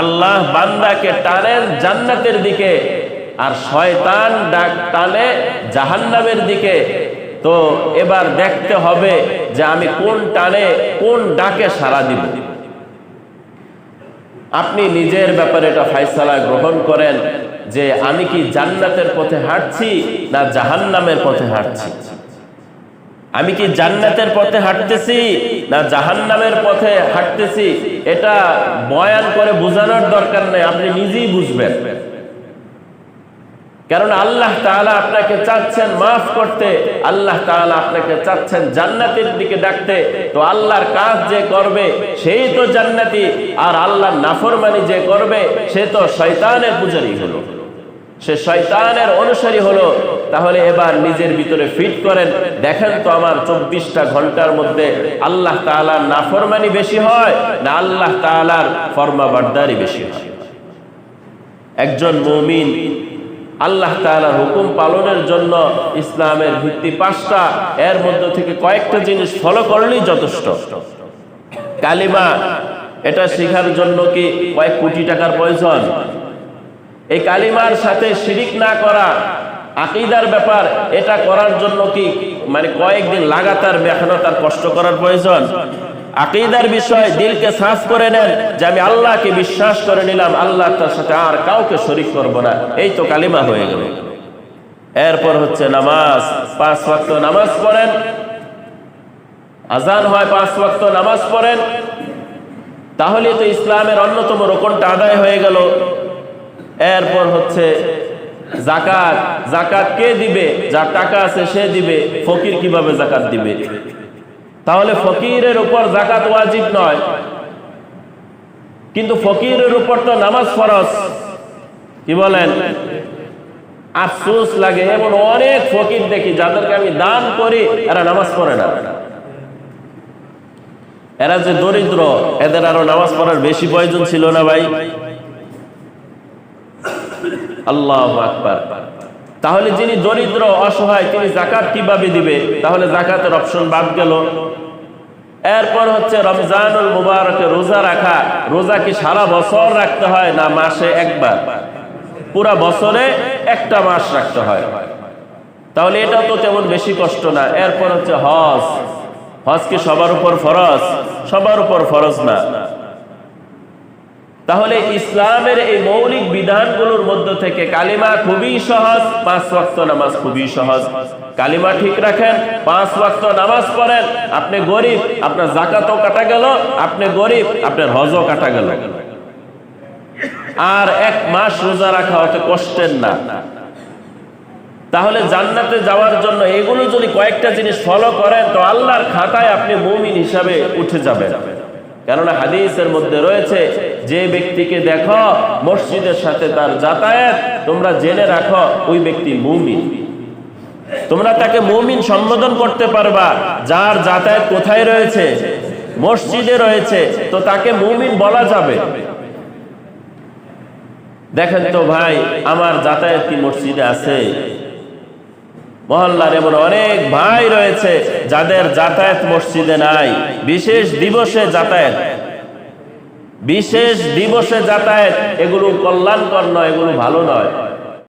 আল্লাহ বান্দাকে টানেন জান্নাতের দিকে, আর শয়তান টানে জাহান্নামের দিকে। তো এবার দেখতে হবে যে আমি কোন টানে কোন ডাকে সাড়া দিব। আপনি নিজের ব্যাপারে এটা ফয়সালা গ্রহণ করেন যে আমি কি জান্নাতের পথে হাঁটছি না জাহান্নামের পথে হাঁটছি। আমি কি জান্নাতের পথে হাঁটতেছি না জাহান্নামের পথে হাঁটতেছি, এটা বয়ান করে বোঝানোর দরকার নেই, আপনি নিজেই বুঝবেন। কারণ আল্লাহ তাআলা আপনাকে চাচ্ছেন মাফ করতে, আল্লাহ তাআলা আপনাকে চাচ্ছেন জান্নাতের দিকে ডাকতে। তো আল্লাহর কাজ যে করবে সেই তো জান্নাতি, আর আল্লাহর নাফরমানি যে করবে সে তো শয়তানের পূজারী হলো, সে শয়তানের অনুসারী হলো। তাহলে এবার নিজের ভিতরে ফিট করেন, দেখেন তো আমার 24টা ঘন্টার মধ্যে আল্লাহ তাআলার নাফরমানি বেশি হয় না আল্লাহ তাআলার ফরমাবরদারি বেশি হয়। একজন মুমিন আল্লাহ তাআলার হুকুম পালনের জন্য ইসলামের ভিত্তি 5টা, এর মধ্যে থেকে কয়েকটা জিনিস ফলো করলেই যথেষ্ট। কালিমা, এটা শেখার জন্য কি কয়েক কোটি টাকার প্রয়োজন? এই কালিমার সাথে শিরিক না করা, আকীদার ব্যাপার, এটা করার জন্য কি মানে কয়েকদিন লাগাতার মেহনত আর কষ্ট করার প্রয়োজন? আকীদার বিষয় দিলকে সাফ করে নেন যে আমি আল্লাহকে বিশ্বাস করে নিলাম, আল্লাহ তার সাথে আর কাউকে শরীক করব না, এই তো কালিমা হয়ে গেল। এরপর হচ্ছে নামাজ, 5 ওয়াক্ত নামাজ পড়েন, আজান হয় 5 ওয়াক্ত নামাজ পড়েন, তাহলে তো ইসলামের অন্যতম রুকনটা আদায় হয়ে গেল। এরপর হচ্ছে যাকাত, যাকাত কে দিবে? যার টাকা আছে সে দিবে। ফকির কিভাবে যাকাত দিবে? তাহলে ফকিরের উপর যাকাত ওয়াজিব নয়, কিন্তু ফকিরের উপর তো নামাজ ফরজ। কি বলেন? আফসোস লাগে, এমন অনেক ফকির দেখি যাদেরকে আমি দান করি এরা নামাজ পড়ে না। এরা যে দরিদ্র, এদের আরো নামাজ পড়ার বেশি প্রয়োজন ছিল না ভাই? আল্লাহু আকবার। তাহলে যিনি দরিদ্র অসহায় তিনি যাকাত কিভাবে দিবে? তাহলে যাকাতের অপশন বাদ গেল। এরপর হচ্ছে রমজানুল মুবারকে রোজা রাখা। রোজা কি সারা বছর রাখতে হয় না মাসে একবার? পুরা বছরে একটা মাস রাখতে হয়। তাহলে এটা তো তেমন বেশি কষ্ট না। এরপর হচ্ছে হজ। হজ কি সবার উপর ফরজ? সবার উপর ফরজ না। তাহলে ইসলামের এই মৌলিক বিধানগুলোর মধ্য থেকে কালিমা খুবই সহজ, 5 ওয়াক্ত নামাজ খুবই সহজ। কালিমা ঠিক রাখেন, 5 ওয়াক্ত নামাজ পড়েন, আপনি গরিব, আপনার যাকাতও কাটা গেল, আপনি গরিব, আপনার হজও কাটা গেল। আর 1 মাস রোজা রাখা অত কষ্টের না। তাহলে জান্নাতে যাওয়ার জন্য এগুলো যদি কয়েকটা জিনিস ফলো করেন তো আল্লাহর খাতায় আপনি মুমিন হিসাবে উঠে যাবেন। কেননা হাদিসের মধ্যে রয়েছে, যে ব্যক্তিকে দেখো মসজিদের সাথে তার যাতায়াত, তোমরা জেনে রাখো ওই ব্যক্তি মুমিন। তোমরা তাকে মুমিন সম্বোধন করতে পারবা যার যাতায়াত কোথায় রয়েছে? মসজিদে রয়েছে, তো তাকে মুমিন বলা যাবে। দেখেন তো ভাই, আমার যাতায়াত কি মসজিদে আছে? মহল্লার এমন অনেক ভাই রয়েছে যাদের যাতায়াত মসজিদে নাই। বিশেষ দিবসে যাতায়াত, বিশেষ দিবসে যাতায়াত, এগুলো কল্যাণকর নয়, এগুলো ভালো নয়।